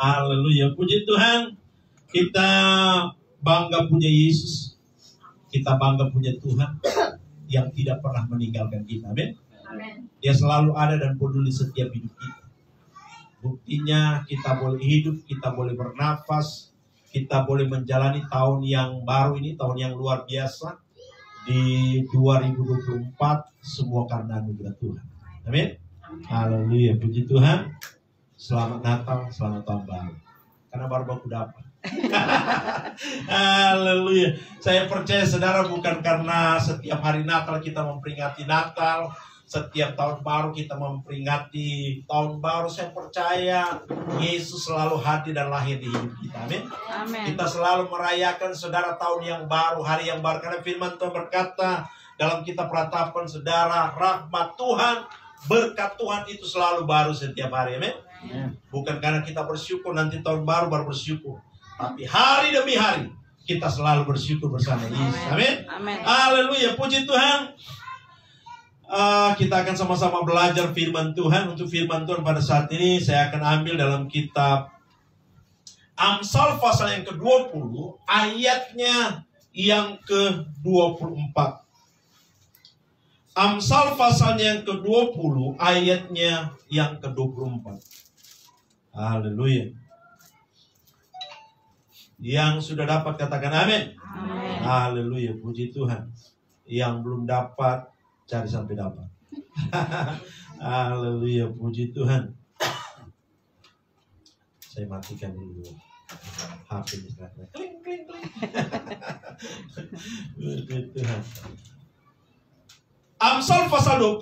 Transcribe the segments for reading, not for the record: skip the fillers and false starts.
Haleluya, puji Tuhan. Kita bangga punya Yesus. Kita bangga punya Tuhan yang tidak pernah meninggalkan kita. Amin. Dia selalu ada dan peduli setiap hidup kita. Buktinya kita boleh hidup, kita boleh bernafas, kita boleh menjalani tahun yang baru ini, tahun yang luar biasa. Di 2024 semua karena anugerah Tuhan. Amin. Haleluya, puji Tuhan. Selamat Natal, selamat tahun baru. Karena baru aku dapat. Haleluya. Saya percaya saudara, bukan karena setiap hari Natal kita memperingati Natal, setiap tahun baru kita memperingati tahun baru. Saya percaya Yesus selalu hadir dan lahir di hidup kita. Amin. Kita selalu merayakan saudara tahun yang baru, hari yang baru. Karena firman Tuhan berkata dalam kitab Ratapan, saudara, rahmat Tuhan, berkat Tuhan itu selalu baru setiap hari. Amin. Bukan karena kita bersyukur nanti tahun baru bersyukur, tapi hari demi hari kita selalu bersyukur bersama Yesus. Amin. Haleluya, puji Tuhan. Kita akan sama-sama belajar firman Tuhan. Untuk firman Tuhan pada saat ini saya akan ambil dalam kitab Amsal pasal yang ke-20 ayatnya yang ke-24. Amsal pasalnya yang ke-20 ayatnya yang ke-24. Haleluya. Yang sudah dapat katakan amin. Haleluya, puji Tuhan. Yang belum dapat cari sampai dapat. Haleluya, puji Tuhan. Saya matikan dulu HP ini. Kling kling kling. Puji Tuhan. Amsal pasal 20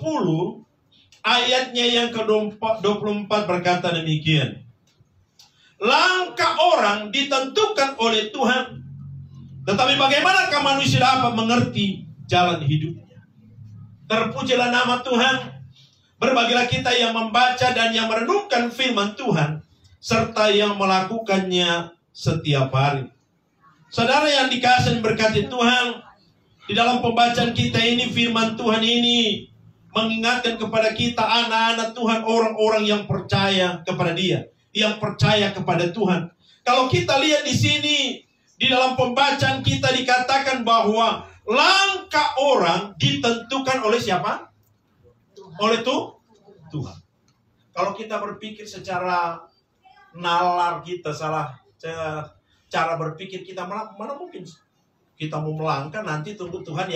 ayatnya yang ke-24 berkata demikian. Langkah orang ditentukan oleh Tuhan, tetapi bagaimanakah manusia dapat mengerti jalan hidupnya? Terpujilah nama Tuhan. Berbagilah kita yang membaca dan yang merenungkan firman Tuhan, serta yang melakukannya setiap hari. Saudara yang dikasihi berkati Tuhan, di dalam pembacaan kita ini, firman Tuhan ini mengingatkan kepada kita anak-anak Tuhan, orang-orang yang percaya kepada Dia, yang percaya kepada Tuhan. Kalau kita lihat di sini, di dalam pembacaan kita dikatakan bahwa langkah orang ditentukan oleh siapa? Tuhan. Oleh Tuhan. Kalau kita berpikir secara nalar kita salah cara berpikir kita, mana mungkin kita mau melangkah, nanti tunggu Tuhan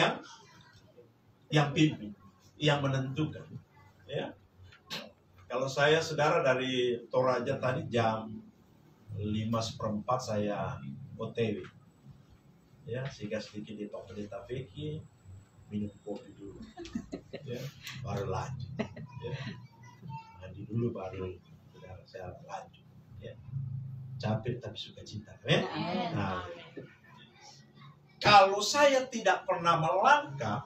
yang pimpin, yang menentukan. Ya. Kalau saya saudara dari Toraja tadi jam 5:15 saya OTW. Ya, sehingga sedikit di toko di Tafeki, minum kopi dulu. Ya, baru lanjut. Ya. Mandi dulu baru saudara saya lanjut. Ya. Capek tapi suka cinta. Ya. Nah, kalau saya tidak pernah melangkah,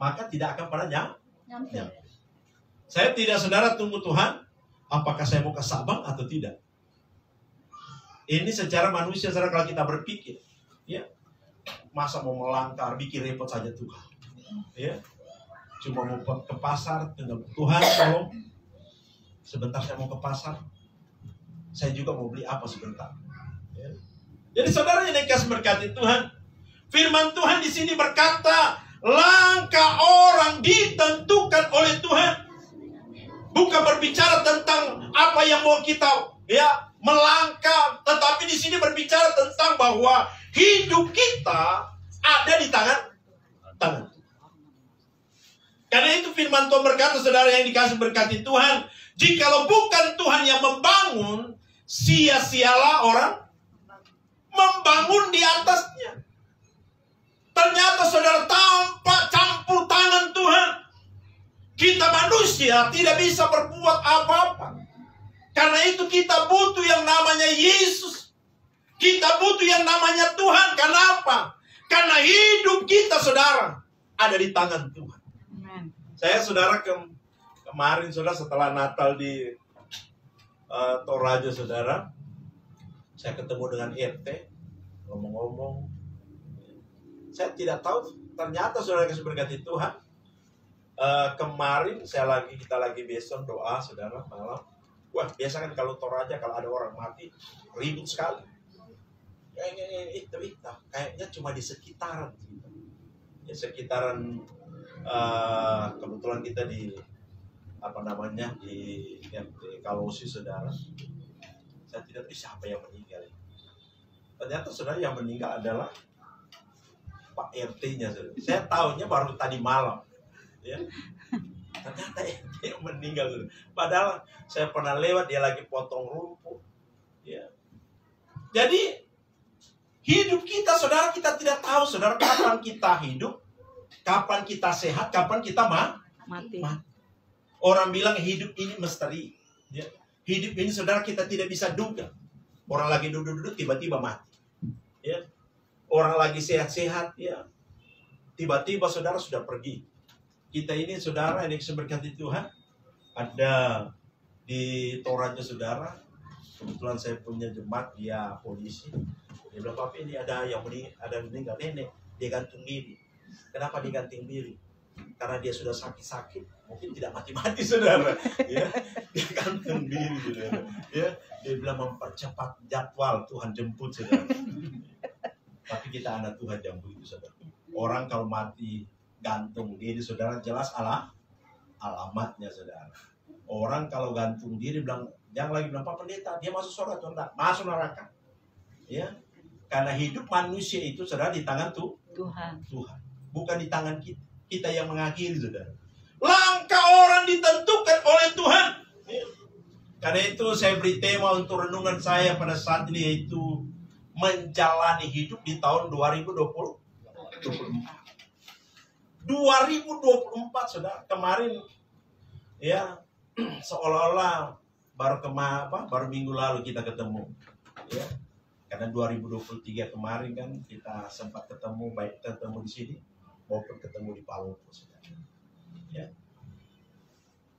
maka tidak akan pernah nyampe. Saya tidak saudara tunggu Tuhan, apakah saya mau ke Sabang atau tidak. Ini secara manusia saudara kalau kita berpikir, ya, masa mau melangkah, bikin repot saja Tuhan. Ya, cuma mau ke pasar, tinggal Tuhan tolong. Sebentar saya mau ke pasar, saya juga mau beli apa sebentar. Ya. Jadi saudara yang dikasih berkati Tuhan, firman Tuhan di sini berkata, langkah orang ditentukan oleh Tuhan. Bukan berbicara tentang apa yang mau kita melangkah, tetapi di sini berbicara tentang bahwa hidup kita ada di tangan. Karena itu firman Tuhan berkata, saudara yang dikasih berkati Tuhan, jikalau bukan Tuhan yang membangun, sia-sialah orang membangun di atasnya. Ternyata saudara, tanpa campur tangan Tuhan, kita manusia tidak bisa berbuat apa-apa. Karena itu kita butuh yang namanya Yesus. Kita butuh yang namanya Tuhan. Kenapa? Karena hidup kita saudara ada di tangan Tuhan. Amen. Saya saudara kemarin saudara setelah Natal di Toraja saudara, saya ketemu dengan RT, ngomong-ngomong. Saya tidak tahu ternyata saudara kasih berkati Tuhan. Kemarin kita lagi besok doa saudara malam. Wah, biasa kan kalau Toraja kalau ada orang mati ribut sekali. Itu kayaknya cuma di sekitaran. Ya, sekitaran kebetulan kita di di Kalosi, saudara. Saya tidak tahu siapa yang meninggal. Ternyata saudara yang meninggal adalah Pak RT-nya. Saya tahunya baru tadi malam. Ya. Ternyata RT yang meninggal. Padahal saya pernah lewat, dia lagi potong rumput. Ya. Jadi hidup kita, saudara, kita tidak tahu, saudara, kapan kita hidup, kapan kita sehat, kapan kita mati. Orang bilang hidup ini misteri. Ya. Hidup ini, saudara, kita tidak bisa duga. Orang lagi duduk-duduk tiba-tiba mati. Ya. Orang lagi sehat-sehat, ya. Tiba-tiba saudara sudah pergi. Kita ini, saudara, yang berkati Tuhan, ada di Toraja, saudara. Kebetulan saya punya jemaat, dia polisi. Dia bilang, "Papi, ini ada yang meninggal, nenek, dia gantung diri." Kenapa dia gantung diri? Karena dia sudah sakit-sakit, mungkin tidak mati-mati, saudara. Ya, dia gantung diri, saudara. Ya, dia bilang mempercepat jadwal Tuhan jemput, saudara. Tapi kita anak Tuhan yang begitu, saudara. Orang kalau mati gantung diri, saudara, jelas alamatnya, saudara. Orang kalau gantung diri bilang, jangan lagi bilang, "Pak Pendeta, dia masuk surga atau enggak?" Masuk neraka. Ya, karena hidup manusia itu, saudara, di tangan Tuhan. Bukan di tangan kita. Kita yang mengakhiri, saudara. Langkah orang ditentukan oleh Tuhan. Ya. Karena itu saya beri tema untuk renungan saya pada saat ini, yaitu menjalani hidup di tahun 2024. 2024, saudara. Kemarin, ya, seolah-olah baru minggu lalu kita ketemu. Ya. Karena 2023 kemarin kan kita sempat ketemu, baik ketemu di sini maupun ketemu di Palopo, saudara. Ya.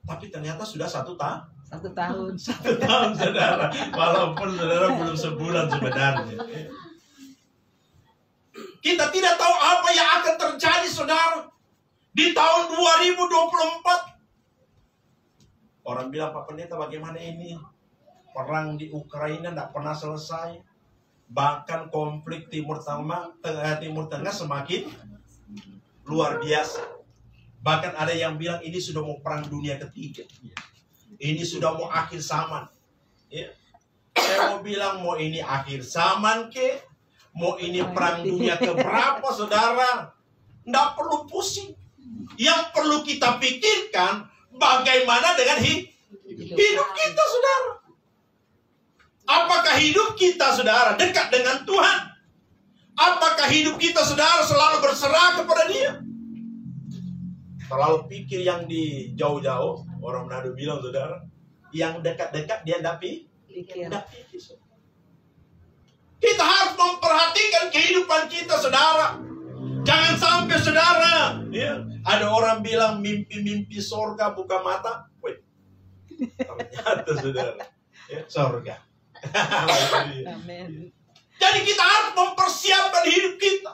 Tapi ternyata sudah 1 tahun. 1 tahun. 1 tahun, saudara. Walaupun saudara belum sebulan sebenarnya. Kita tidak tahu apa yang akan terjadi, saudara, di tahun 2024. Orang bilang, "Pak Pendeta, bagaimana ini? Perang di Ukraina tidak pernah selesai. Bahkan konflik Timur Tengah semakin luar biasa. Bahkan ada yang bilang ini sudah mau perang dunia ketiga. Ini sudah mau akhir zaman." Ya. Saya mau bilang, mau ini akhir zaman ke, mau ini perang dunia keberapa, saudara, tidak perlu pusing. Yang perlu kita pikirkan, bagaimana dengan hidup kita, saudara. Apakah hidup kita, saudara, dekat dengan Tuhan? Apakah hidup kita, saudara, selalu berserah kepada Dia? Terlalu pikir yang di jauh-jauh. Orang Manado bilang, saudara, yang dekat-dekat dia tidak pikir. Kita harus memperhatikan kehidupan kita, saudara. Jangan sampai, saudara, ya, ada orang bilang mimpi-mimpi sorga buka mata. Wait, ternyata, saudara, ya, sorga. Amin. Jadi kita harus mempersiapkan hidup kita.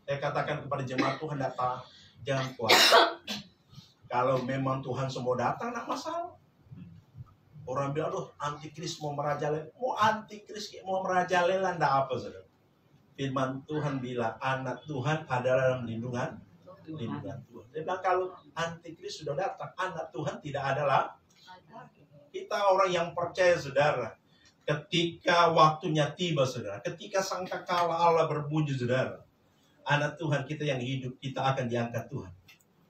Saya katakan kepada jemaat Tuhan, datang, jangan khawatir. Kalau memang Tuhan semua datang, tidak masalah. Orang bilang, "Aduh, antikris mau merajalela." Mau antikris mau merajalela, tidak apa, saudara. Firman Tuhan bilang, anak Tuhan adalah dalam lindungan Tuhan. Dia bilang, kalau antikris sudah datang, anak Tuhan tidak adalah. Kita orang yang percaya, saudara, ketika waktunya tiba, saudara, ketika sangkakala Allah berbunyi, saudara, anak Tuhan kita yang hidup, kita akan diangkat Tuhan.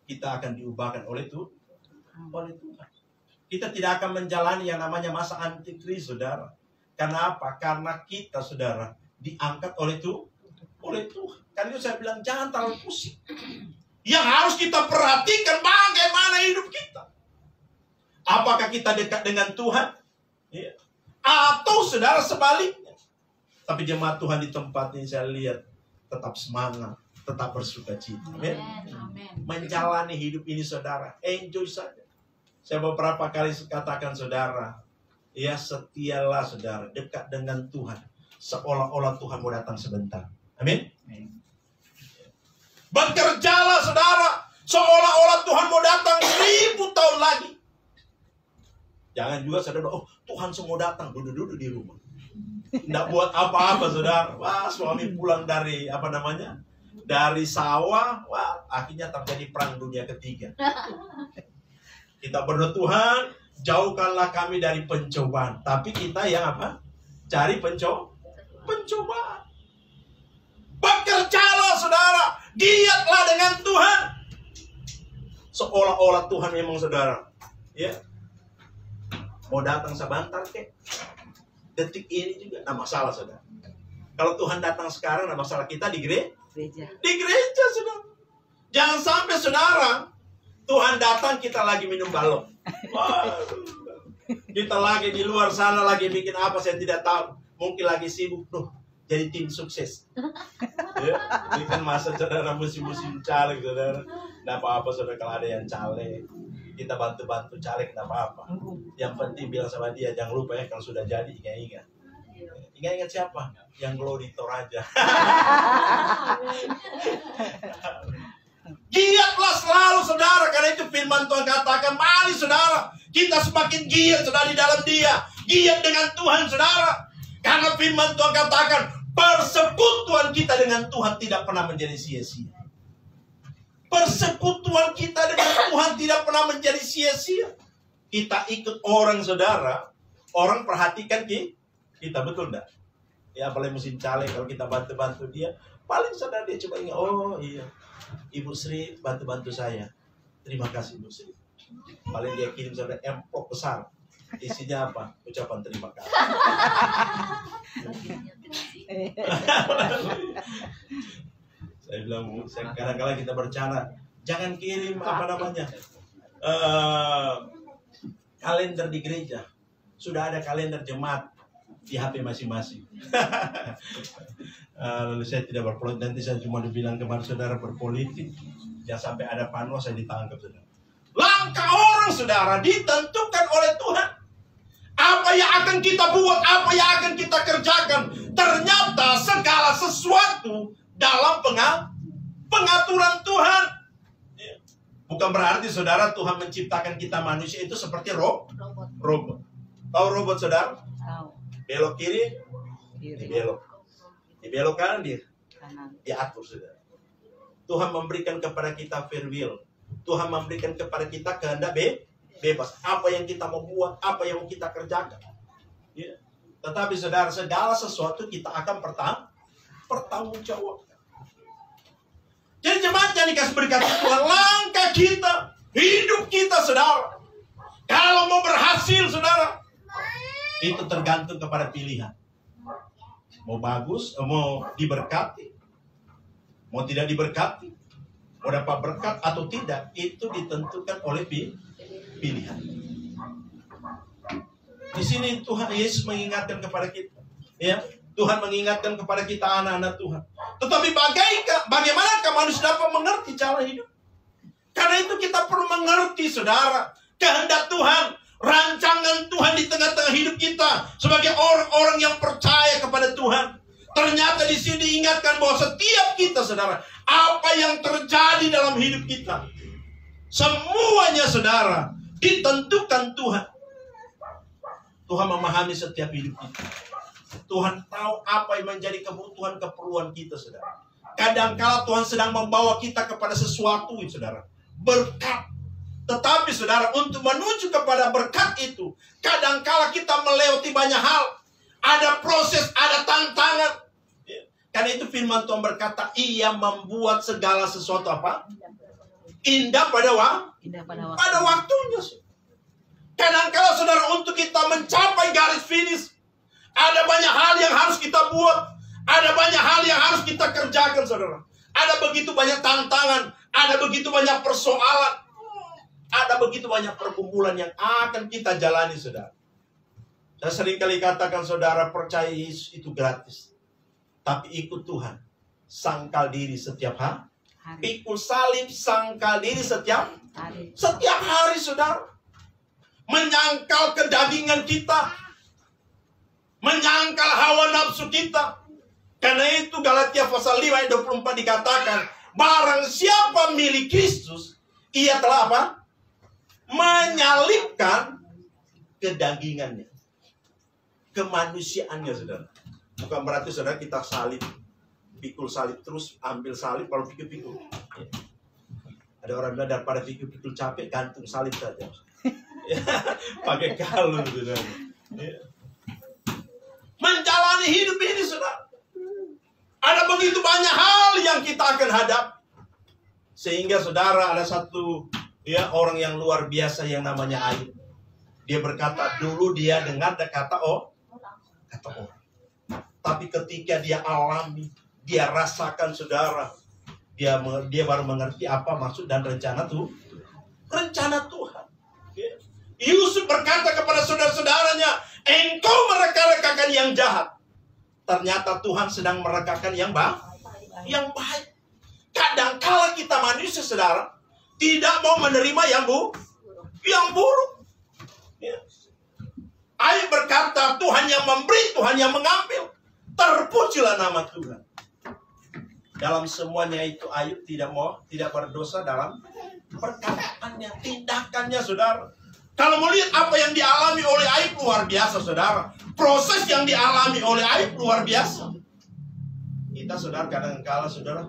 Kita akan diubahkan oleh Tuhan. Kita tidak akan menjalani yang namanya masa antikris, saudara. Karena apa? Karena kita, saudara, diangkat oleh Tuhan. Karena itu saya bilang, jangan terlalu pusing. Yang harus kita perhatikan, bagaimana hidup kita. Apakah kita dekat dengan Tuhan? Ya. Atau, saudara, sebaliknya. Tapi jemaat Tuhan di tempat ini saya lihat tetap semangat, tetap bersuka cita. Amin. Menjalani hidup ini, saudara, enjoy saja. Saya beberapa kali katakan, saudara, ya, setialah, saudara, dekat dengan Tuhan, seolah-olah Tuhan mau datang sebentar. Amin. Bekerjalah, saudara, seolah-olah Tuhan mau datang 1000 tahun lagi. Jangan juga saudara, oh Tuhan semua datang, duduk-duduk di rumah. Nggak buat apa-apa saudara. Wah, suami pulang dari dari sawah, wah akhirnya terjadi perang dunia ketiga. Kita berdoa, Tuhan jauhkanlah kami dari pencobaan. Tapi kita yang apa? Cari pencobaan. Bekerjalah saudara, giatlah dengan Tuhan. Seolah-olah Tuhan memang saudara, ya, mau datang sebentar kek, detik ini juga tidak masalah saudara. Kalau Tuhan datang sekarang, tidak masalah, kita di gereja. Di gereja saudara. Jangan sampai saudara, Tuhan datang kita lagi minum balok. Kita lagi di luar sana lagi bikin apa saya tidak tahu. Mungkin lagi sibuk tuh jadi tim sukses. Ya, ini kan masa saudara musim-musim caleg saudara. Tidak apa-apa saudara kalau ada yang caleg, kita bantu-bantu caleg, tidak apa-apa. Yang penting bilang sama dia, jangan lupa ya kalau sudah jadi ingat-ingat. Ingat-ingat siapa? Yang Glory Toraja. Giatlah selalu saudara, karena itu firman Tuhan katakan, mari saudara, kita semakin giat saudara di dalam Dia, giat dengan Tuhan saudara. Karena firman Tuhan katakan, persekutuan kita dengan Tuhan tidak pernah menjadi sia-sia. Persekutuan kita dengan Tuhan tidak pernah menjadi sia-sia. Kita ikut orang saudara, orang perhatikan kita, betul enggak? Ya apalagi musim caleg, kalau kita bantu-bantu dia, paling saudara dia cuma ingat, oh iya, Ibu Sri bantu-bantu saya. Terima kasih Ibu Sri. Paling dia kirim saudara amplop besar. Isinya apa? Ucapan terima kasih. Saya bilang, kadang-kadang kita bercanda, jangan kirim kalender di gereja. Sudah ada kalender jemaat di HP masing-masing. Lalu saya tidak berpolitik, nanti saya cuma dibilang kemarin saudara berpolitik, jangan sampai ada panwa saya ditangkap saudara. Langkah orang saudara ditentukan oleh Tuhan. Apa yang akan kita buat, apa yang akan kita kerjakan, ternyata segala sesuatu dalam pengaturan Tuhan. Bukan berarti saudara Tuhan menciptakan kita manusia itu seperti robot. Tahu robot saudara? Tahu. Belok kiri, dibelok. Dibelok kanan, diatur saudara. Tuhan memberikan kepada kita free will. Tuhan memberikan kepada kita kehendak bebas. Apa yang kita mau buat, apa yang mau kita kerjakan. Ya. Tetapi saudara, segala sesuatu kita akan bertanggung jawab. Jadi jemaat yang dikasih berkat Tuhan, langkah kita, hidup kita saudara, kalau mau berhasil saudara, itu tergantung kepada pilihan. Mau bagus, mau diberkati, mau tidak diberkati, mau dapat berkat atau tidak, itu ditentukan oleh pilihan. Di sini Tuhan Yesus mengingatkan kepada kita, ya, Tuhan mengingatkan kepada kita anak-anak Tuhan. Tetapi bagaimanakah manusia dapat mengerti cara hidup? Karena itu kita perlu mengerti saudara, kehendak Tuhan, rancangan Tuhan di tengah-tengah hidup kita sebagai orang-orang yang percaya kepada Tuhan. Ternyata di sini diingatkan bahwa setiap kita saudara, apa yang terjadi dalam hidup kita, semuanya saudara ditentukan Tuhan. Tuhan memahami setiap hidup kita. Tuhan tahu apa yang menjadi kebutuhan keperluan kita saudara. Kadang-kala Tuhan sedang membawa kita kepada sesuatu saudara, berkat. Tetapi saudara, untuk menuju kepada berkat itu, kadang-kala kita melewati banyak hal. Ada proses, ada tantangan. Karena itu firman Tuhan berkata, Ia membuat segala sesuatu apa? Indah pada waktunya. Kadang-kala saudara, untuk kita mencapai garis finish, ada banyak hal yang harus kita buat. Ada banyak hal yang harus kita kerjakan saudara. Ada begitu banyak tantangan. Ada begitu banyak persoalan. Ada begitu banyak pergumulan yang akan kita jalani saudara. Saya sering kali katakan saudara, percaya Yesus itu gratis. Tapi ikut Tuhan, sangkal diri setiap hari. Pikul salib, sangkal diri setiap hari saudara. Menyangkal kedagingan kita, menyangkal hawa nafsu kita. Karena itu Galatia pasal 5 ayat 24 dikatakan, barang siapa milik Kristus, ia telah apa? Menyalibkan kedagingannya, kemanusiaannya, saudara. Bukan berarti saudara kita salib, pikul salib terus, ambil salib kalau pikul-pikul. Ya. Ada orang bilang daripada pikul-pikul capek, gantung salib saja. Ya. Pakai kalung, saudara. Ya. Menjalani hidup ini, saudara. Ada begitu banyak hal yang kita akan hadap. Sehingga saudara, ada satu orang yang luar biasa yang namanya Ayub. Dia berkata, dulu dia dengar kata orang. Tapi ketika dia alami, dia rasakan, saudara, dia baru mengerti apa maksud dan rencana rencana Tuhan. Yusuf berkata kepada saudara-saudaranya, engkau mereka-rekakan yang jahat. Ternyata Tuhan sedang merekakan yang baik. Kadang-kala kita manusia, saudara, tidak mau menerima yang buruk. Ya. Ayub berkata, Tuhan yang memberi, Tuhan yang mengambil. Terpujilah nama Tuhan. Dalam semuanya itu Ayub tidak berdosa dalam perkataannya, tindakannya, saudara. Kalau melihat apa yang dialami oleh Ayub, luar biasa, saudara. Proses yang dialami oleh Ayub luar biasa. Kita, saudara, kadang-kala, saudara,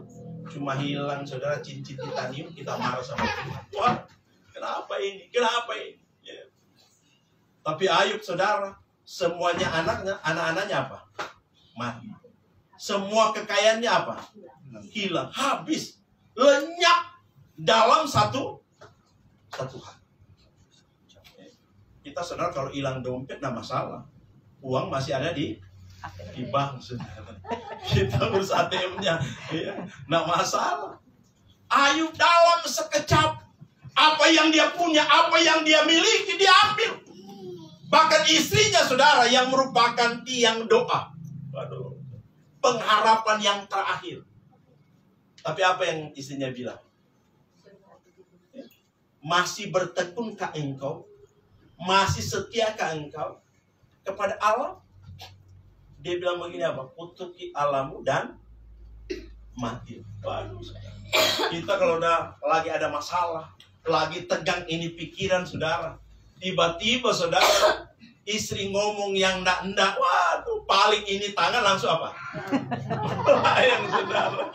cuma hilang, saudara, cincin titanium, kita marah sama Tuhan. Tuhan, kenapa ini? Ya. Tapi Ayub, saudara, semuanya anak-anaknya apa? Mati. Semua kekayaannya apa? Hilang, habis, lenyap dalam satu hal. Kita, saudara, kalau hilang dompet, tidak masalah. Uang masih ada di bank, saudara. Kita urus ATM-nya, ya, tidak masalah. Ayub dalam sekejap, apa yang dia punya, apa yang dia miliki, dia ambil. Bahkan istrinya, saudara, yang merupakan tiang doa. Waduh, pengharapan yang terakhir. Tapi apa yang istrinya bilang? Masih bertekunkah engkau? Masih setiakah engkau kepada Allah? Dia bilang begini apa? Kutuki Allahmu dan mati. Waduh, kita kalau udah lagi ada masalah, lagi tegang ini pikiran, saudara, tiba-tiba, saudara, istri ngomong yang enggak, waduh, paling ini tangan langsung apa? Melayang, saudara.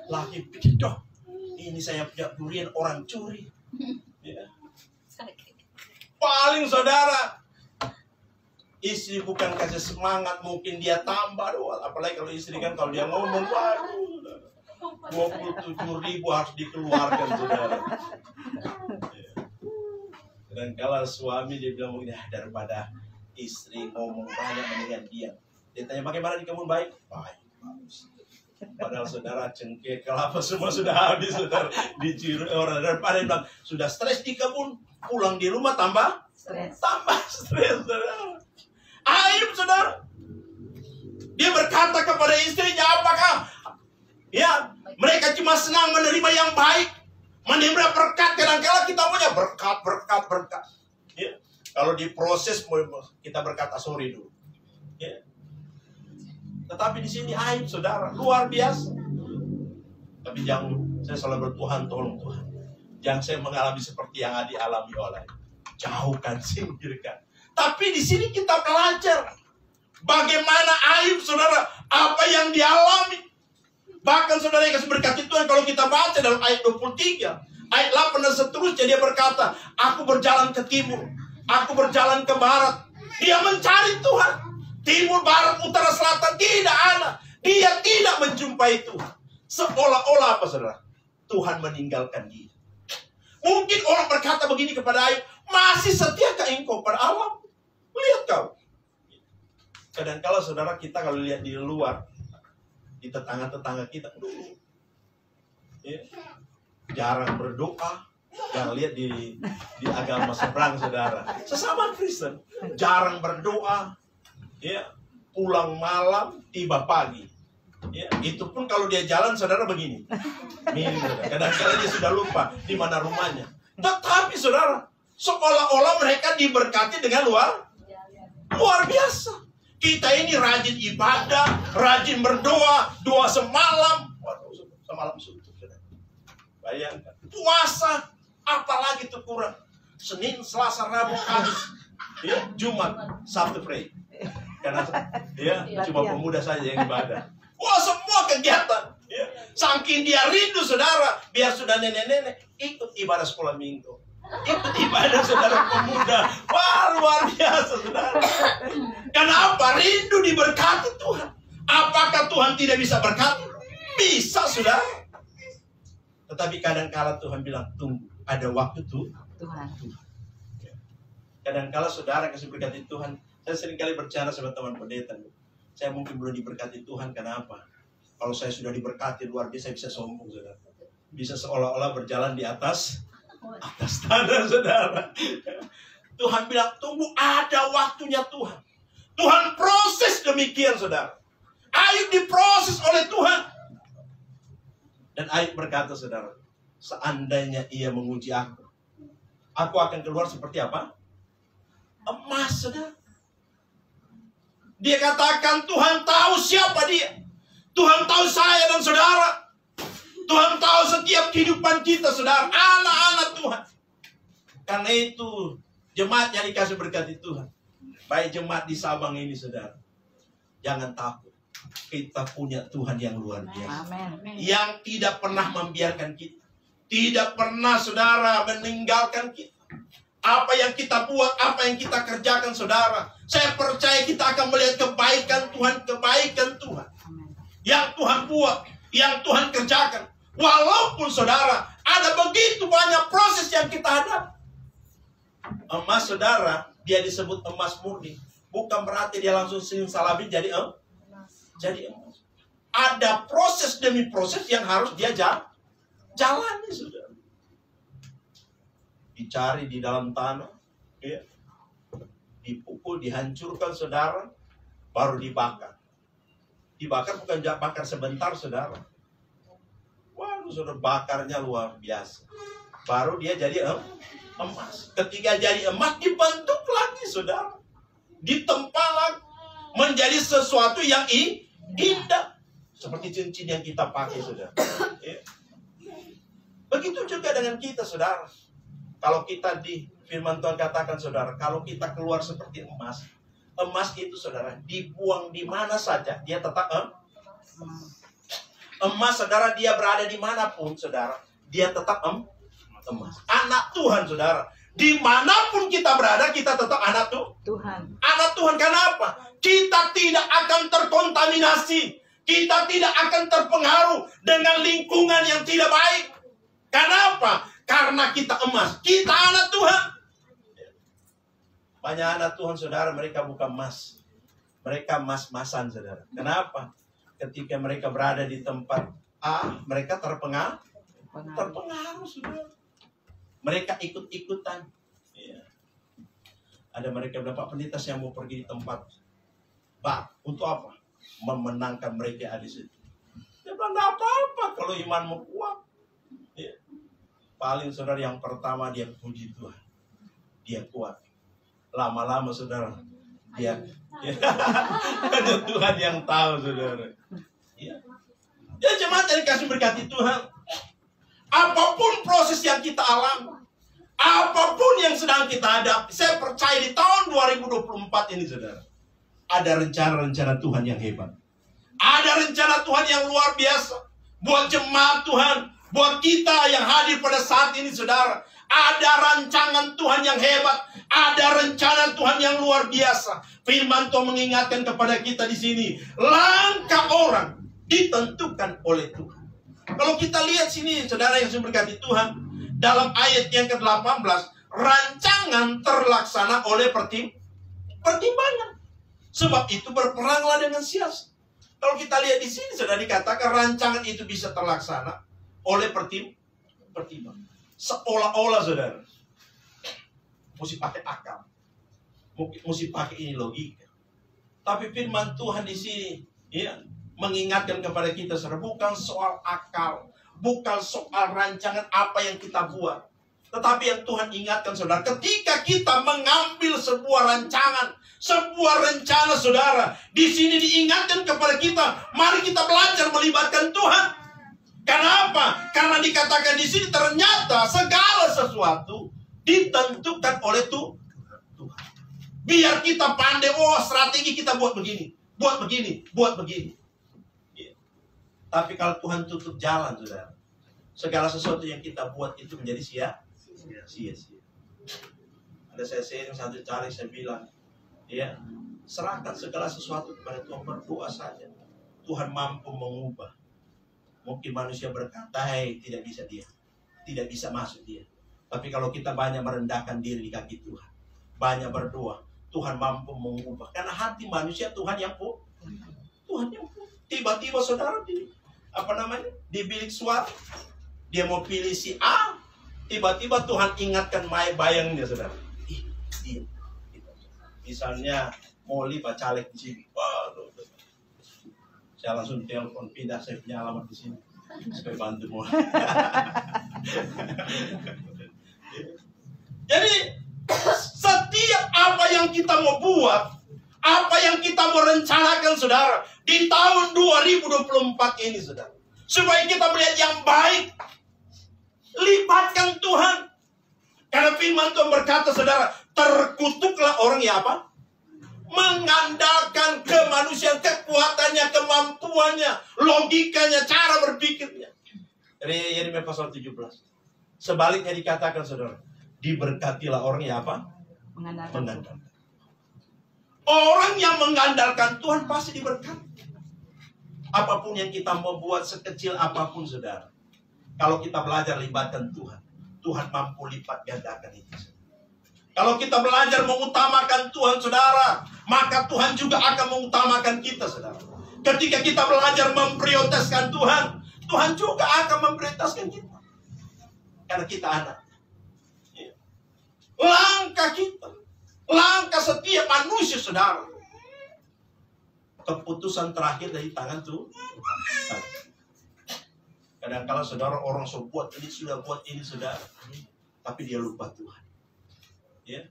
Lagi pikir, doh, ini saya punya durian, orang curi. Ya. Paling, saudara, istri bukan kasih semangat, mungkin dia tambah. Apalagi kalau istri kan, kalau dia ngomong, waduh, 27.000 harus dikeluarkan, saudara. Dan kalau suami dia bilang begini, daripada istri ngomong banyak mendingan diam. Dia tanya, bagaimana di kebun? Baik? Baik, bagus. Padahal, saudara, cengkeh, kelapa semua sudah habis, saudara, dicuri orang. Daripada dia bilang, sudah stres di kebun, pulang di rumah tambah stres, saudara. Ayub, saudara, dia berkata kepada istrinya, apakah ya mereka cuma senang menerima yang baik, menerima berkat? Kadang-kala kita punya berkat. Ya. Kalau diproses kita berkata sorry dulu. Ya. Tetapi di sini Ayub, saudara, luar biasa. Tapi jangan, saya selalu bertuhan, tolong Tuhan, jangan saya mengalami seperti yang dialami oleh. Jauhkan, singkirkan. Tapi di sini kita belajar bagaimana Ayub, saudara, apa yang dialami. Bahkan, saudara, yang kasih berkat Tuhan, kalau kita baca dalam ayat 23, ayat 8 dan seterusnya, dia berkata, aku berjalan ke timur, aku berjalan ke barat. Dia mencari Tuhan. Timur, barat, utara, selatan, tidak ada. Dia tidak menjumpai Tuhan. Seolah-olah apa, saudara? Tuhan meninggalkan dia. Mungkin orang berkata begini kepada Ayub, masih setiakah engkau pada Allah? Lihat kau. Kadang-kala, saudara, kita kalau lihat di luar, di tetangga-tetangga kita, ya, jarang berdoa. Jangan lihat di agama seberang, saudara. Sesama Kristen, jarang berdoa. Ya, pulang malam, tiba pagi. Ya, itu pun kalau dia jalan, saudara, begini. Kadang-kadang dia sudah lupa di mana rumahnya. Tetapi, saudara, seolah-olah mereka diberkati dengan luar biasa. Kita ini rajin ibadah, rajin berdoa, doa semalam. Waduh, semalam suntuk, saudara. Bayangkan, puasa, apalagi itu kurang. Senin, Selasa, Rabu, Kamis. Ya, Jumat, Sabtu pray. Karena ya cuma pemuda saja yang ibadah. Wah, semua kegiatan. Ya. Saking dia rindu saudara, biar sudah nenek-nenek ikut ibadah sekolah minggu, ikut ibadah saudara pemuda. Wah, luar biasa saudara. Kenapa? Rindu diberkati Tuhan. Apakah Tuhan tidak bisa berkati? Bisa saudara. Tetapi kadang-kala Tuhan bilang, tunggu, ada waktu Tuhan. Kadang-kala saudara kasih berkati Tuhan. Saya seringkali bercanda sama teman pendeta. Saya mungkin belum diberkati Tuhan, kenapa? Kalau saya sudah diberkati luar biasa, saya bisa sombong saudara. Bisa seolah-olah berjalan di atas tanah saudara. Tuhan bilang, tunggu, ada waktunya Tuhan. Tuhan proses demikian saudara. Ayub diproses oleh Tuhan. Dan Ayub berkata saudara, seandainya ia menguji aku akan keluar seperti apa? Emas saudara. Dia katakan Tuhan tahu siapa dia. Tuhan tahu saya dan saudara. Tuhan tahu setiap kehidupan kita saudara. Anak-anak Tuhan. Karena itu jemaat yang dikasih berkati Tuhan. Baik jemaat di Sabang ini saudara. Jangan takut. Kita punya Tuhan yang luar biasa. Amen. Yang tidak pernah membiarkan kita. Tidak pernah saudara meninggalkan kita. Apa yang kita buat, apa yang kita kerjakan saudara, saya percaya kita akan melihat kebaikan Tuhan. Yang Tuhan buat, yang Tuhan kerjakan. Walaupun saudara, ada begitu banyak proses yang kita hadapi. Emas saudara, dia disebut emas murni. Bukan berarti dia langsung simsalabim jadi emas. Ada proses demi proses yang harus dia jalani saudara. Dicari di dalam tanah, ya. Dipukul, dihancurkan saudara, baru dibakar. Dibakar bukan bakar sebentar saudara. Waduh saudara, bakarnya luar biasa. Baru dia jadi emas. Ketika jadi emas dibentuk lagi saudara. Ditempa lagi. Menjadi sesuatu yang indah. Seperti cincin yang kita pakai saudara. Ya. Begitu juga dengan kita saudara. Kalau kita di firman Tuhan katakan saudara, kalau kita keluar seperti emas, emas itu saudara dibuang di mana saja dia tetap emas saudara, dia berada dimanapun saudara, dia tetap emas. Anak Tuhan saudara, dimanapun kita berada kita tetap anak Tuhan. Anak Tuhan. Kenapa? Kita tidak akan terkontaminasi, kita tidak akan terpengaruh dengan lingkungan yang tidak baik. Kenapa? Karena kita emas, kita anak Tuhan. Banyak anak Tuhan saudara, mereka bukan emas, mereka mas-masan saudara. Kenapa? Ketika mereka berada di tempat A, mereka terpengaruh saudara. Mereka ikut-ikutan. Ya. Ada mereka berapa pendeta yang mau pergi di tempat B, untuk apa? Memenangkan mereka di situ. Dia bilang, tidak apa-apa kalau imanmu kuat. Ya. Paling saudara yang pertama dia puji Tuhan. Dia kuat. Lama-lama saudara, dia ada Tuhan yang tahu saudara. Ya. Ya jemaat yang dikasih berkati Tuhan. Apapun proses yang kita alami, apapun yang sedang kita hadapi, saya percaya di tahun 2024 ini saudara, ada rencana-rencana Tuhan yang hebat. Ada rencana Tuhan yang luar biasa. Buat jemaat Tuhan, buat kita yang hadir pada saat ini saudara, ada rancangan Tuhan yang hebat, ada rencana Tuhan yang luar biasa. Firman Tuhan mengingatkan kepada kita di sini, langkah orang ditentukan oleh Tuhan. Kalau kita lihat sini saudara yang berkati Tuhan, dalam ayat yang ke-18, rancangan terlaksana oleh pertimbangan. Sebab itu berperanglah dengan siasat. Kalau kita lihat di sini sudah dikatakan rancangan itu bisa terlaksana oleh pertimbangan. Seolah-olah saudara mesti pakai akal, mesti pakai ini logika. Tapi firman Tuhan di sini ya mengingatkan kepada kita saudara, bukan soal akal, bukan soal rancangan apa yang kita buat. Tetapi yang Tuhan ingatkan saudara, ketika kita mengambil sebuah rancangan, sebuah rencana saudara, di sini diingatkan kepada kita, mari kita belajar melibatkan Tuhan. Kenapa? Karena dikatakan di sini ternyata segala sesuatu ditentukan oleh Tuhan. Biar kita pandai, oh strategi kita buat begini, buat begini, buat begini. Ya. Tapi kalau Tuhan tutup jalan, saudara, segala sesuatu yang kita buat itu menjadi sia-sia. Ada saya sharing satu cari, saya bilang, ya, serahkan segala sesuatu kepada Tuhan, berdoa saja. Tuhan mampu mengubah. Mungkin manusia berkata, hey, tidak bisa dia, tidak bisa masuk dia. Tapi kalau kita banyak merendahkan diri di kaki Tuhan, banyak berdoa, Tuhan mampu mengubah. Karena hati manusia Tuhan yang tiba-tiba saudara di bilik suara, dia mau pilih si A, tiba-tiba Tuhan ingatkan bayangnya, saudara. Dia. Misalnya Molly Pak Caleg di sini. Waduh. Saya langsung telepon, pindah saya punya alamat di sini. Supaya bantu Molly. Jadi setiap apa yang kita mau buat, apa yang kita mau rencanakan, saudara, di tahun 2024 ini, saudara, supaya kita melihat yang baik, libatkan Tuhan. Karena firman Tuhan berkata, saudara, terkutuklah orang yang apa? Mengandalkan kemanusiaan, kekuatannya, kemampuannya, logikanya, cara berpikirnya. Yeremia pasal 17. Sebaliknya dikatakan, saudara, diberkatilah orang yang apa? Mengandalkan. Orang yang mengandalkan Tuhan pasti diberkati. Apapun yang kita mau buat, sekecil apapun, saudara, kalau kita belajar libatkan Tuhan, Tuhan mampu lipat gandakan itu. Kalau kita belajar mengutamakan Tuhan, saudara, maka Tuhan juga akan mengutamakan kita, saudara. Ketika kita belajar memprioritaskan Tuhan, Tuhan juga akan memprioritaskan kita. Karena kita anak. Langkah kita, langkah setiap manusia, saudara, keputusan terakhir dari tangan Tuhan. Kadang-kala saudara, orang buat ini, sudah buat ini, saudara, tapi dia lupa Tuhan. Ya,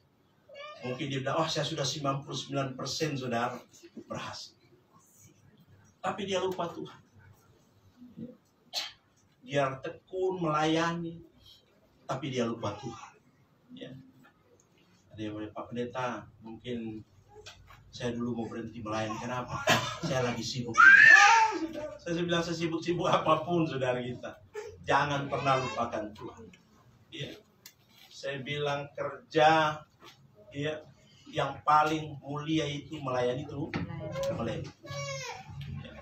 mungkin dia bilang, oh saya sudah 99%, saudara, berhasil. Tapi dia lupa Tuhan. Dia tekun melayani, tapi dia lupa Tuhan. Ya. Ada yang boleh, Pak Pendeta, mungkin saya dulu mau berhenti melayani. Kenapa? Saya lagi sibuk. Saya bilang, saya sibuk-sibuk apapun, saudara kita, jangan pernah lupakan Tuhan. Ya. Saya bilang kerja, ya, yang paling mulia itu melayani Tuhan. Ya.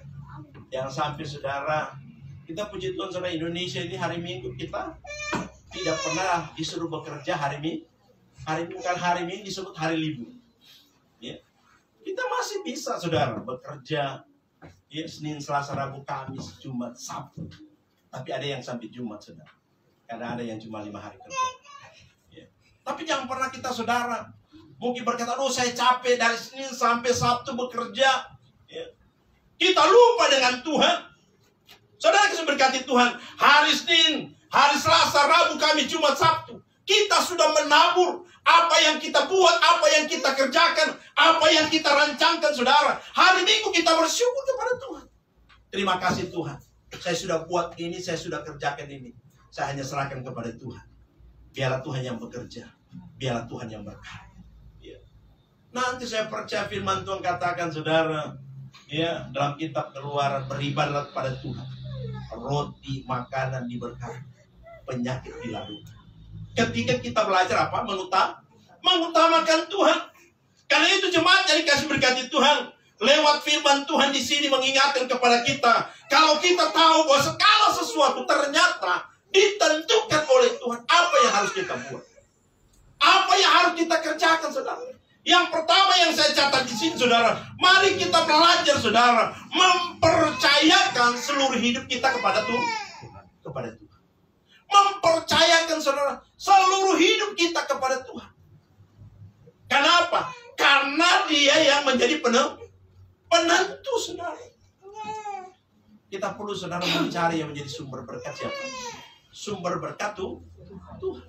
Jangan sampai, saudara, kita puji Tuhan, saudara, Indonesia ini hari Minggu kita tidak pernah disuruh bekerja hari Minggu. Bukan hari Minggu disebut hari libur. Ya. Kita masih bisa, saudara, bekerja, ya, Senin, Selasa, Rabu, Kamis, Jumat, Sabtu. Tapi ada yang sampai Jumat, saudara. Karena ada yang cuma 5 hari kerja. Ya. Tapi jangan pernah kita, saudara, mungkin berkata, oh saya capek dari Senin sampai Sabtu bekerja. Ya. Kita lupa dengan Tuhan. Saudara, kita berkati Tuhan. Hari Senin, hari Selasa, Rabu, Kamis, Jumat, Sabtu, kita sudah menabur apa yang kita buat, apa yang kita kerjakan, apa yang kita rancangkan, saudara. Hari Minggu kita bersyukur kepada Tuhan. Terima kasih Tuhan. Saya sudah buat ini, saya sudah kerjakan ini. Saya hanya serahkan kepada Tuhan. Biarlah Tuhan yang bekerja. Biarlah Tuhan yang berkarya. Ya. Nanti saya percaya firman Tuhan katakan, saudara, ya, dalam kitab Keluaran, beribadahlah kepada Tuhan. Roti, makanan diberkati, penyakit dilalukan. Ketika kita belajar apa? Mengutamakan Tuhan. Karena itu jemaat yang dikasih berkati Tuhan, lewat firman Tuhan di sini mengingatkan kepada kita, kalau kita tahu bahwa segala sesuatu ternyata ditentukan oleh Tuhan, apa yang harus kita buat? Apa yang harus kita kerjakan, saudara? Yang pertama yang saya catat di sini, saudara, mari kita belajar, saudara, mempercayakan seluruh hidup kita kepada Tuhan. Kepada Tuhan. Mempercayakan, saudara, seluruh hidup kita kepada Tuhan. Kenapa? Karena Dia yang menjadi penentu, saudara. Kita perlu, saudara, mencari yang menjadi sumber berkat siapa? Sumber berkat Tuhan.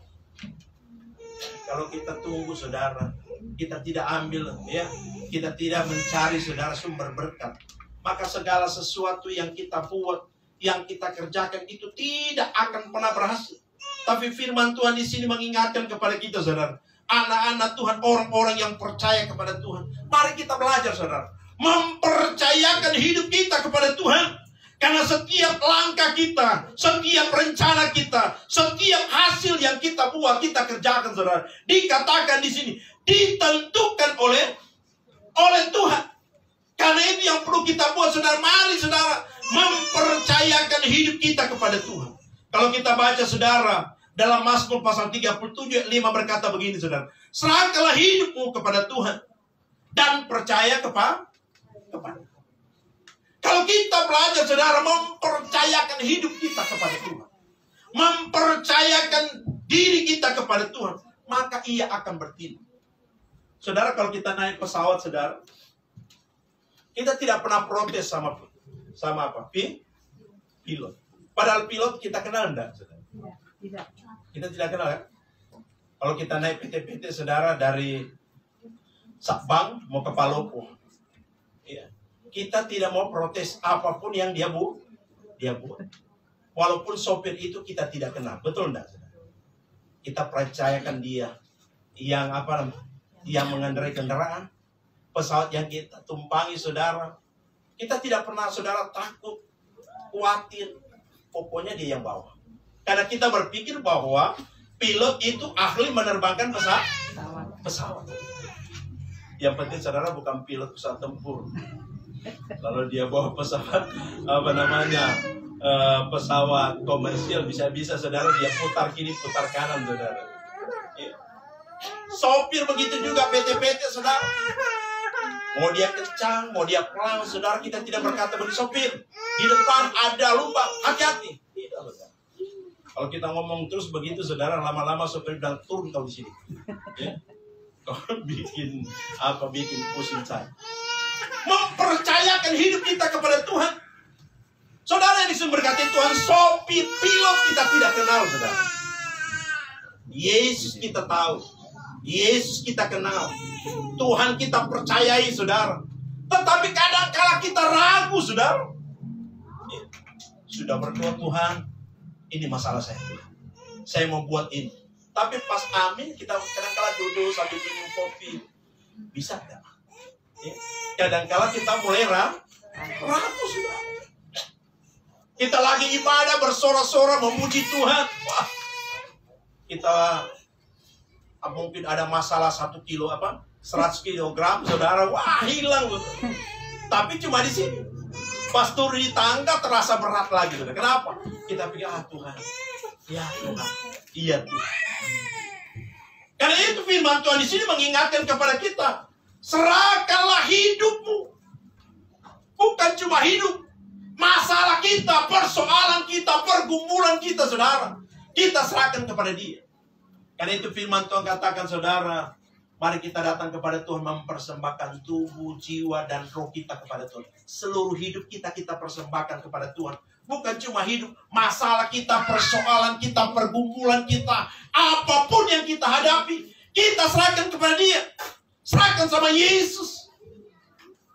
Kalau kita tunggu, saudara, kita tidak ambil, ya, kita tidak mencari, saudara, sumber berkat, maka segala sesuatu yang kita buat, yang kita kerjakan itu tidak akan pernah berhasil. Tapi firman Tuhan di sini mengingatkan kepada kita, saudara, anak-anak Tuhan, orang-orang yang percaya kepada Tuhan. Mari kita belajar, saudara, mempercayakan hidup kita kepada Tuhan. Karena setiap langkah kita, setiap rencana kita, setiap hasil yang kita buat, kita kerjakan, saudara. Dikatakan di sini, ditentukan oleh Tuhan. Karena itu yang perlu kita buat, saudara. Mari, saudara, mempercayakan hidup kita kepada Tuhan. Kalau kita baca, saudara, dalam Mazmur pasal 37 ayat 5 berkata begini, saudara. Serahkanlah hidupmu kepada Tuhan dan percaya kepada. Kalau kita belajar, saudara, mempercayakan hidup kita kepada Tuhan, mempercayakan diri kita kepada Tuhan, maka Ia akan bertindak. Saudara, kalau kita naik pesawat, saudara, kita tidak pernah protes sama apa? Pilot. Padahal pilot kita kenal enggak, saudara? Tidak. Kita tidak kenal, kan? Kalau kita naik PT-PT, saudara, dari Sabang mau ke Palopo, ya, kita tidak mau protes apapun yang dia buat. Walaupun sopir itu kita tidak kenal, betul enggak, saudara? Kita percayakan dia yang yang mengendarai kendaraan, pesawat yang kita tumpangi, saudara. Kita tidak pernah, saudara, takut, khawatir. Pokoknya dia yang bawa. Karena kita berpikir bahwa pilot itu ahli menerbangkan pesawat. Yang penting, saudara, bukan pilot pesawat tempur. Kalau dia bawa pesawat, pesawat komersial, bisa-bisa, saudara, dia putar kiri, putar kanan, saudara. Ya. Sopir begitu juga, PT-PT, saudara. Mau dia kencang, mau dia pelan, saudara, kita tidak berkata bagi sopir, di depan ada lubang, hati-hati. Tidak, saudara. Kalau kita ngomong terus begitu, saudara, lama-lama sopir bilang, turun kau di sini. Ya. Kau bikin pusing saya. Mempercayakan hidup kita kepada Tuhan. Saudara, yang disebut berkata Tuhan, sopir, pilot kita tidak kenal, saudara. Yesus kita tahu, Yesus kita kenal, Tuhan kita percayai, saudara. Tetapi kadang-kala kita ragu, saudara. Sudah berdoa, Tuhan, ini masalah saya, saya mau buat ini. Tapi pas amin, kita kadang-kala duduk sambil minum kopi. Bisa tidak? Ya. Kadang-kala kita mulai ragu, saudara. Kita lagi ibadah, bersorak-sorak, memuji Tuhan. Wah, kita mungkin ada masalah 100 kilogram, saudara. Wah, hilang. Tapi cuma di sini. Pas turun di tangga terasa berat lagi, saudara. Kenapa? Kita pikir, Tuhan, ya Tuhan, iya Tuhan. Karena itu firman Tuhan di sini mengingatkan kepada kita, serahkanlah hidupmu. Bukan cuma hidup, masalah kita, persoalan kita, pergumulan kita, saudara, kita serahkan kepada Dia. Karena itu firman Tuhan katakan, saudara, mari kita datang kepada Tuhan, mempersembahkan tubuh, jiwa, dan roh kita kepada Tuhan. Seluruh hidup kita persembahkan kepada Tuhan. Bukan cuma hidup, masalah kita, persoalan kita, pergumulan kita, apapun yang kita hadapi, kita serahkan kepada Dia. Serahkan sama Yesus.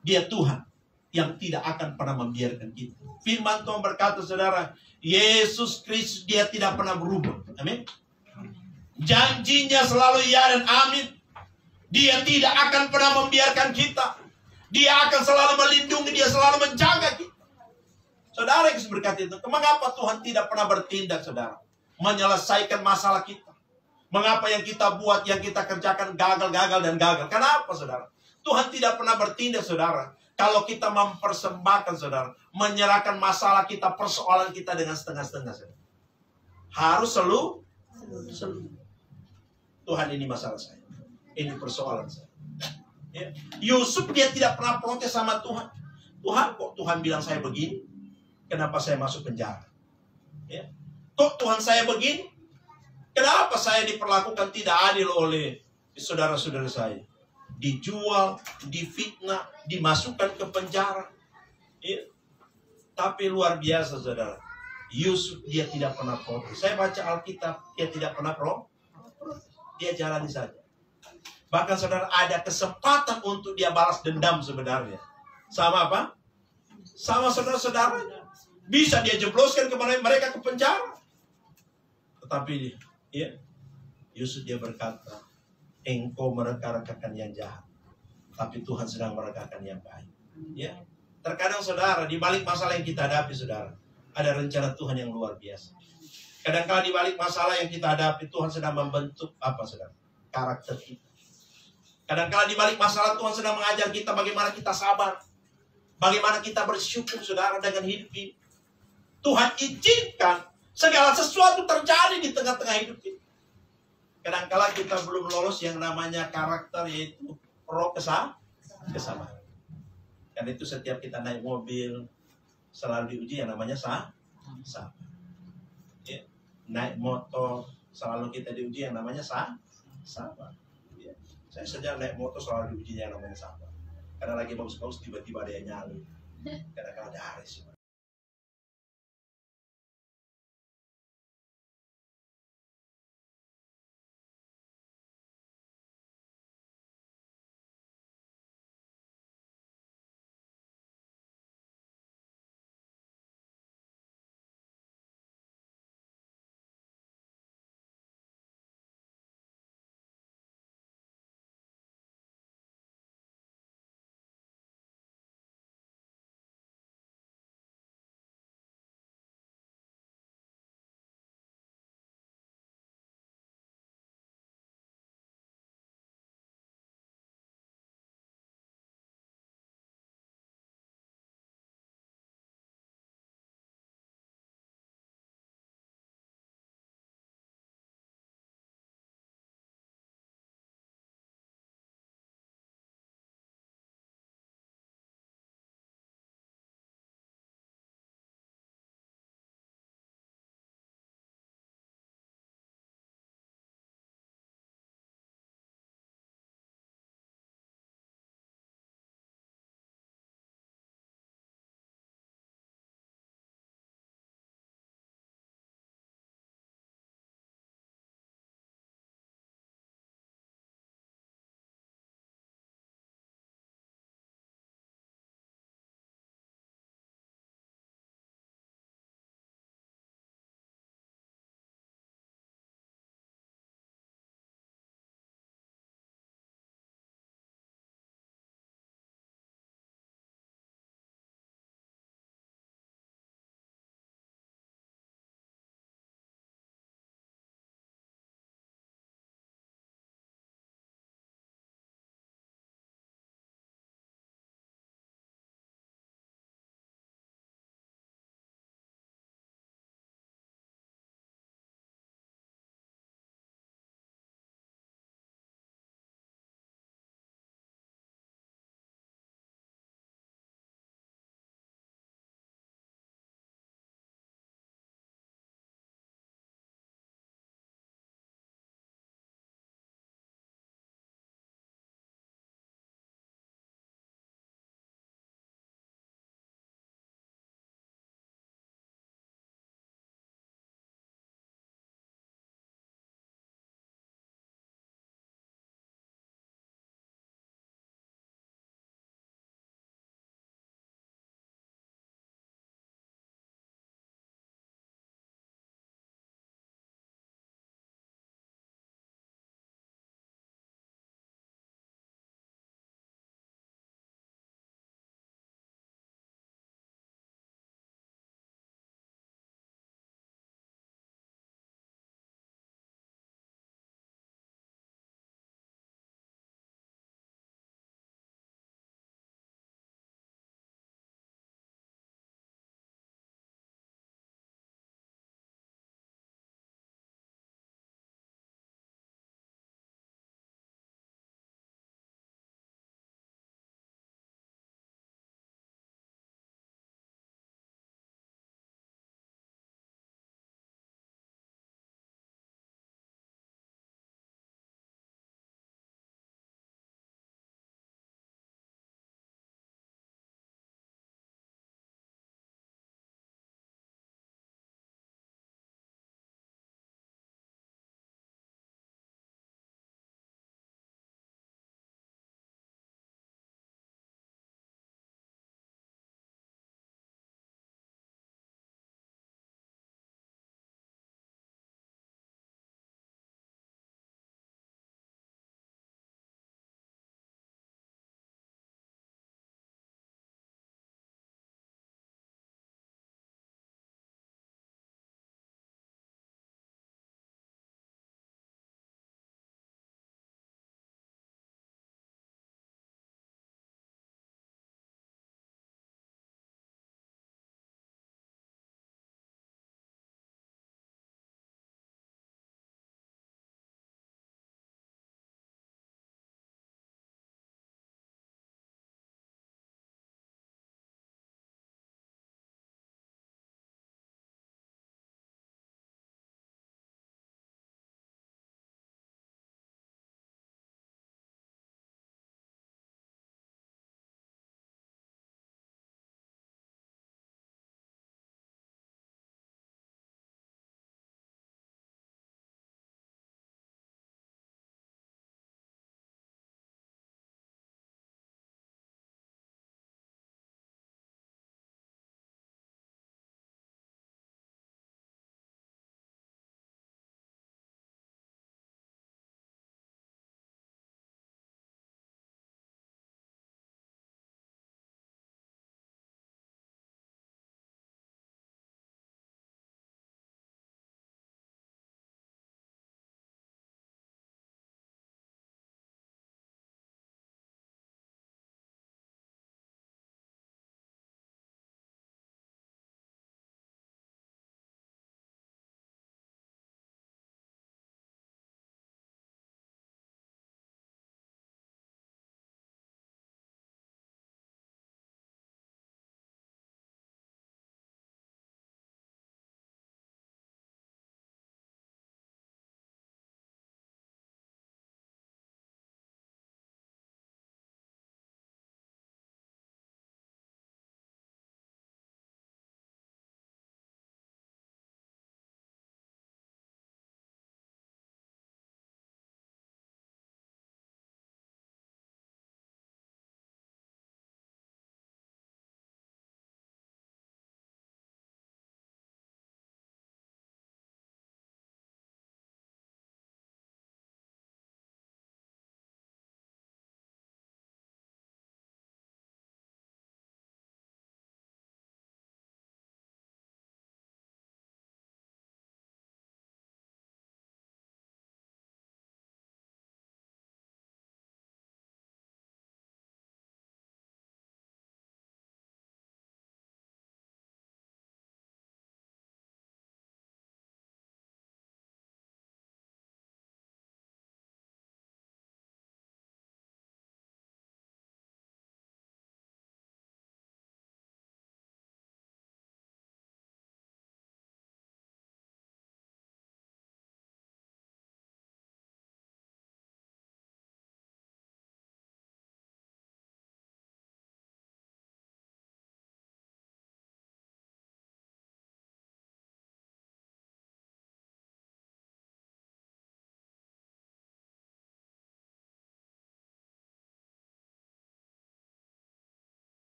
Dia Tuhan yang tidak akan pernah membiarkan kita. Firman Tuhan berkata, saudara, Yesus Kristus, Dia tidak pernah berubah. Amin. Janjinya selalu ya dan amin. Dia tidak akan pernah membiarkan kita. Dia akan selalu melindungi, Dia selalu menjaga kita. Saudara yang berkata itu, mengapa Tuhan tidak pernah bertindak, saudara? Menyelesaikan masalah kita. Mengapa yang kita buat, yang kita kerjakan gagal. Kenapa, saudara? Tuhan tidak pernah bertindak, saudara. Kalau kita mempersembahkan, saudara, menyerahkan masalah kita, persoalan kita dengan setengah-setengah, saudara. Harus selalu. Tuhan, ini masalah saya. Ini persoalan saya. Ya. Yusuf, dia tidak pernah protes sama Tuhan. Tuhan, kok Tuhan bilang saya begini? Kenapa saya masuk penjara? Ya. Kok Tuhan saya begini? Kenapa saya diperlakukan tidak adil oleh saudara-saudara saya? Dijual, difitnah, dimasukkan ke penjara. Ya. Tapi luar biasa, saudara. Yusuf, dia tidak pernah protes. Saya baca Alkitab, dia tidak pernah protes. Dia jalani saja. Bahkan, saudara, ada kesempatan untuk dia balas dendam sebenarnya. Sama apa? Sama saudara-saudaranya. Bisa dia jebloskan kepada mereka ke penjara. Tetapi ya, Yusuf dia berkata, engkau mereka-rekakan yang jahat, tapi Tuhan sedang merekakan yang baik. Ya, terkadang saudara, di balik masalah yang kita hadapi, saudara, ada rencana Tuhan yang luar biasa. Kadang-kala di balik masalah yang kita hadapi, Tuhan sedang membentuk apa, saudara? Karakter kita. Kadang-kala di balik masalah, Tuhan sedang mengajar kita bagaimana kita sabar, bagaimana kita bersyukur, saudara, dengan hidup ini. Tuhan izinkan segala sesuatu terjadi di tengah-tengah hidup kita. Kadang-kala kita belum lolos yang namanya karakter, yaitu roh kesabaran. Dan itu setiap kita naik mobil selalu diuji yang namanya sabar. Ya. Naik motor selalu kita diuji yang namanya sabar. Ya. Saya sejak naik motor selalu diuji yang namanya sabar. Karena lagi bagus-bagus tiba-tiba ada yang nyali. Kadang-kadang ada Haris.